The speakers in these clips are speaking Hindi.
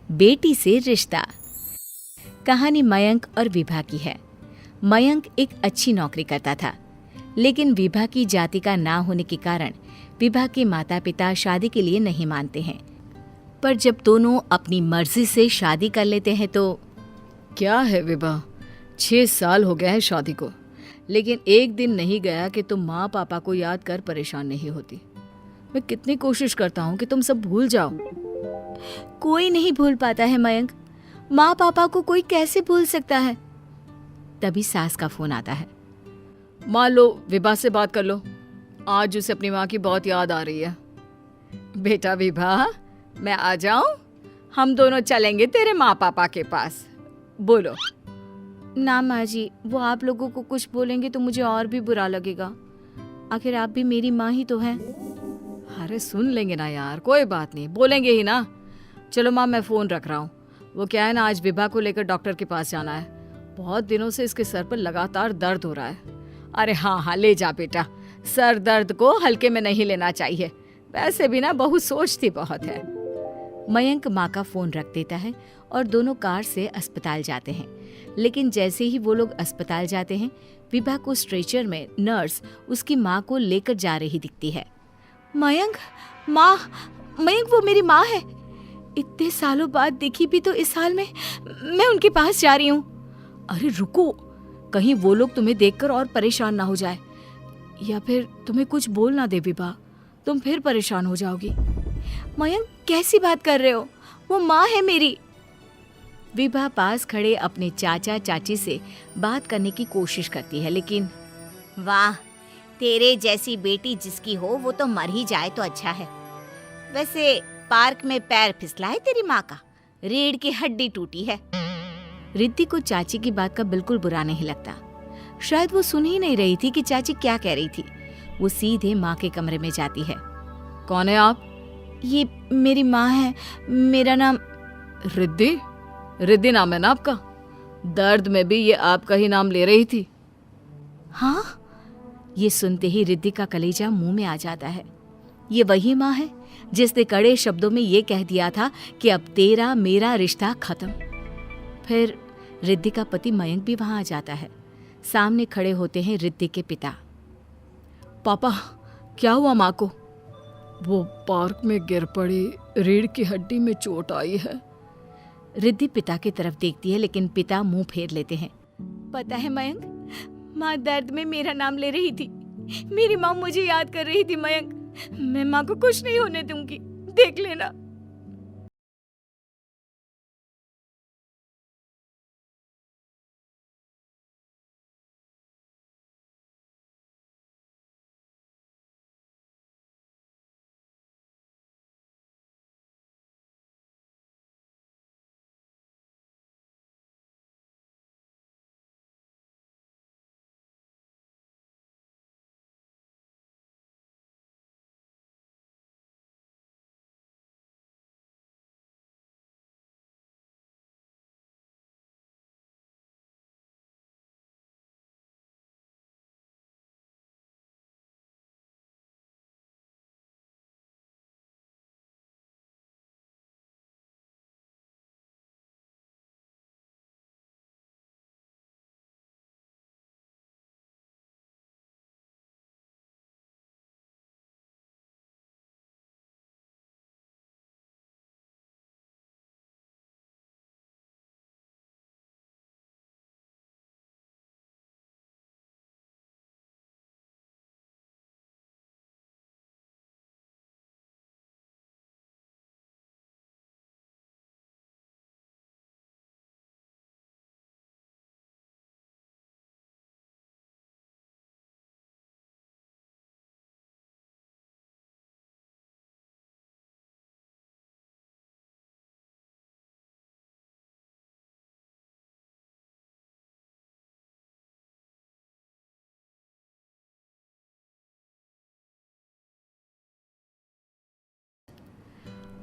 बेटी से रिश्ता। कहानी मयंक और विभा की है। मयंक एक अच्छी नौकरी करता था, लेकिन विभा की जाति का ना होने के कारण विभा के माता पिता शादी के लिए नहीं मानते हैं। पर जब दोनों अपनी मर्जी से शादी कर लेते हैं तो क्या है विभा, 6 साल हो गया है शादी को, लेकिन एक दिन नहीं गया कि तुम माँ पापा को याद कर परेशान नहीं होती। मैं कितनी कोशिश करता हूँ कि तुम सब भूल जाओ। कोई नहीं भूल पाता है मयंक। माँ पापा को कोई कैसे भूल सकता है। तभी सास का फोन आता है। मान लो विभा से बात कर लो, आज उसे अपनी माँ की बहुत याद आ रही है। बेटा विभा, मैं आ जाऊं? हम दोनों चलेंगे तेरे माँ पापा के पास। बोलो। ना माँ जी, वो आप लोगों को कुछ बोलेंगे तो मुझे और भी बुरा लगेगा। आखिर आप भी मेरी माँ ही तो हैं। अरे सुन लेंगे ना यार, कोई बात नहीं, बोलेंगे ही ना। चलो माँ, मैं फ़ोन रख रहा हूँ। वो क्या है ना, आज विभा को लेकर डॉक्टर के पास जाना है। बहुत दिनों से इसके सर पर लगातार दर्द हो रहा है। अरे हाँ, ले जा बेटा, सर दर्द को हल्के में नहीं लेना चाहिए। वैसे भी ना बहू सोचती बहुत है। मयंक माँ का फोन रख देता है और दोनों कार से अस्पताल जाते हैं। लेकिन जैसे ही वो लोग अस्पताल जाते हैं, विभा को स्ट्रेचर में नर्स उसकी माँ को लेकर जा रही दिखती है। मयंक, माँ, मयंक वो मेरी माँ है। इतने सालों बाद देखी भी तो इस हाल में मैं उनके पास जा रही हूँ। अरे रुको, कहीं वो लोग तुम्हें देखकर और परेशान ना हो जाए, या फिर तुम्हें कुछ बोल ना दे विभा, तुम फिर परेशान हो जाओगी। मयंक, कैसी बात कर रहे हो? वो माँ है मेरी। विभा पास खड़े अपने चाचा चाची से बात करने की कोशिश करती है, लेकिन वाह, तेरे जैसी बेटी जिसकी हो वो तो मर ही जाए तो अच्छा है। वैसे पार्क में पैर फिसला है तेरी माँ का, रीढ़ की हड्डी टूटी है। रिद्धि को चाची की बात का बिल्कुल बुरा नहीं लगता। शायद वो सुन ही नहीं रही थी कि चाची क्या कह रही थी। वो सीधे माँ के कमरे में जाती है। कौन है आप? ये मेरी माँ है, मेरा नाम रिद्धि। रिद्धि नाम है ना आपका? दर्द में भी ये आपका ही नाम ले रही थी। हाँ, ये सुनते ही रिद्धि का कलेजा मुंह में आ जाता है। ये वही माँ है जिसने कड़े शब्दों में ये कह दिया था कि अब तेरा मेरा रिश्ता खत्म। फिर रिद्धि का पति मयंक भी वहां आ जाता है। सामने खड़े होते हैं रिद्धि के पिता। पापा, क्या हुआ माँ को? वो पार्क में गिर पड़ी, रीढ़ की हड्डी में चोट आई है। रिद्धि पिता की तरफ देखती है, लेकिन पिता मुंह फेर लेते हैं। पता है मयंक, माँ दर्द में मेरा नाम ले रही थी। मेरी माँ मुझे याद कर रही थी मयंक। मैं माँ को कुछ नहीं होने दूंगी, देख लेना।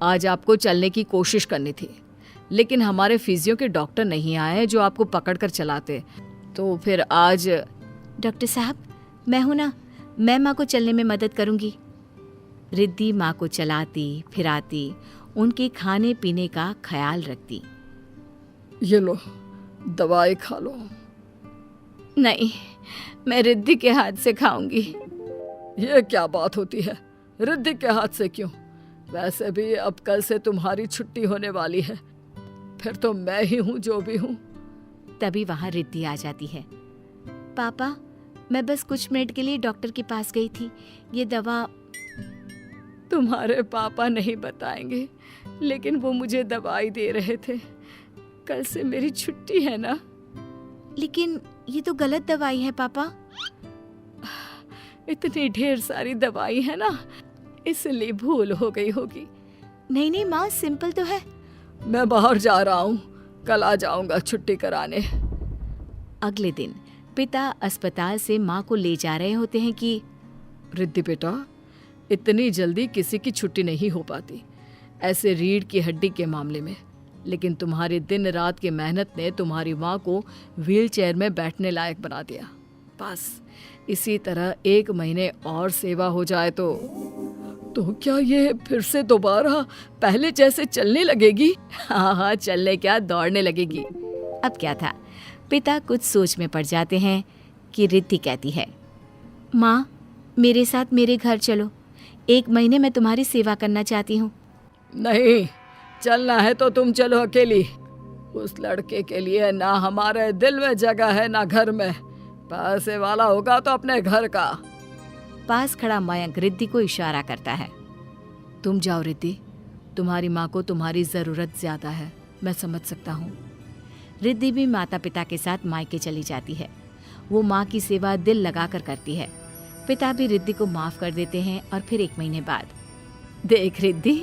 आज आपको चलने की कोशिश करनी थी, लेकिन हमारे फिजियो के डॉक्टर नहीं आए जो आपको पकड़ कर चलाते। तो फिर आज डॉक्टर साहब, मैं हूं ना, मैं माँ को चलने में मदद करूंगी। रिद्धि माँ को चलाती फिराती उनके खाने पीने का ख्याल रखती। ये लो, दवाई खा लो। नहीं, मैं रिद्धि के हाथ से खाऊंगी। ये क्या बात होती है? रिद्धि के हाथ से क्यों? वैसे भी अब कल से तुम्हारी छुट्टी होने वाली है, फिर तो मैं ही हूँ जो भी हूँ। तभी वहां रिद्धि आ जाती है। पापा, मैं बस कुछ मिनट के लिए डॉक्टर के पास गई थी। ये दवा। तुम्हारे पापा नहीं बताएंगे, लेकिन वो मुझे दवाई दे रहे थे। कल से मेरी छुट्टी है ना। लेकिन ये तो गलत दवाई है पापा। इतनी ढेर सारी दवाई है ना, इसलिए भूल हो गई होगी। नहीं नहीं माँ, सिंपल तो है। मैं बाहर जा रहा हूँ, कल आ जाऊंगा छुट्टी कराने। अगले दिन पिता अस्पताल से माँ को ले जा रहे होते हैं कि रिद्धि बेटा, इतनी जल्दी किसी की छुट्टी नहीं हो पाती, ऐसे रीढ़ की हड्डी के मामले में। लेकिन तुम्हारी दिन रात की मेहनत ने तुम्हारी माँ को व्हीलचेयर में बैठने लायक बना दिया। बस इसी तरह 1 महीने और सेवा हो जाए तो क्या ये फिर से दोबारा पहले जैसे चलने लगेगी? हाँ, चलने क्या, दौड़ने लगेगी। अब क्या था, पिता कुछ सोच में पड़ जाते हैं कि रिद्धि कहती है, माँ मेरे साथ मेरे घर चलो, 1 महीने मैं तुम्हारी सेवा करना चाहती हूँ। नहीं, चलना है तो तुम चलो अकेली। उस लड़के के लिए ना हमारे दिल में जगह है ना घर में। पैसे वाला होगा तो अपने घर का। पास खड़ा मयंक रिद्धि को इशारा करता है। तुम जाओ रिद्धि, तुम्हारी माँ को तुम्हारी जरूरत ज्यादा है, मैं समझ सकता हूँ। रिद्धि भी माता पिता के साथ मायके चली जाती है। वो माँ की सेवा दिल लगाकर करती है। पिता भी रिद्धि को माफ कर देते हैं और फिर 1 महीने बाद, देख रिद्धि,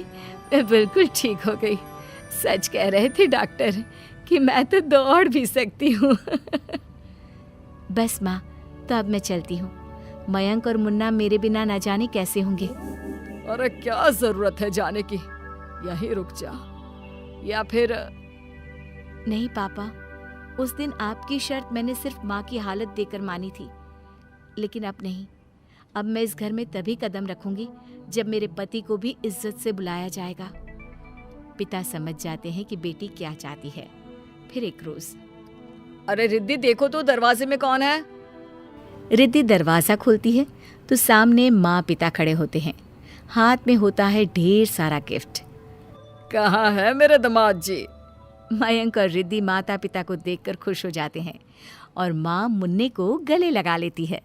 मैं बिल्कुल ठीक हो गई। सच कह रहे थे डॉक्टर कि मैं तो दौड़ भी सकती हूँ। बस माँ, तो अब मैं चलती हूँ। मयंक और मुन्ना मेरे बिना न जाने कैसे होंगे। अरे क्या जरूरत है जाने की, यहीं रुक जा। या फिर नहीं पापा, उस दिन आपकी शर्त मैंने सिर्फ माँ की हालत देकर मानी थी, लेकिन अब नहीं। अब मैं इस घर में तभी कदम रखूंगी जब मेरे पति को भी इज्जत से बुलाया जाएगा। पिता समझ जाते हैं कि बेटी क्या चाहती है। फिर एक रोज, अरे रिद्धि देखो तो दरवाजे में कौन है? रिद्धि दरवाजा खोलती है तो सामने माँ पिता खड़े होते हैं। हाथ में होता है ढेर सारा गिफ्ट। कहाँ है मेरे दामाद जी? मयंक और रिद्धि माता पिता को देखकर खुश हो जाते हैं और माँ मुन्ने को गले लगा लेती है।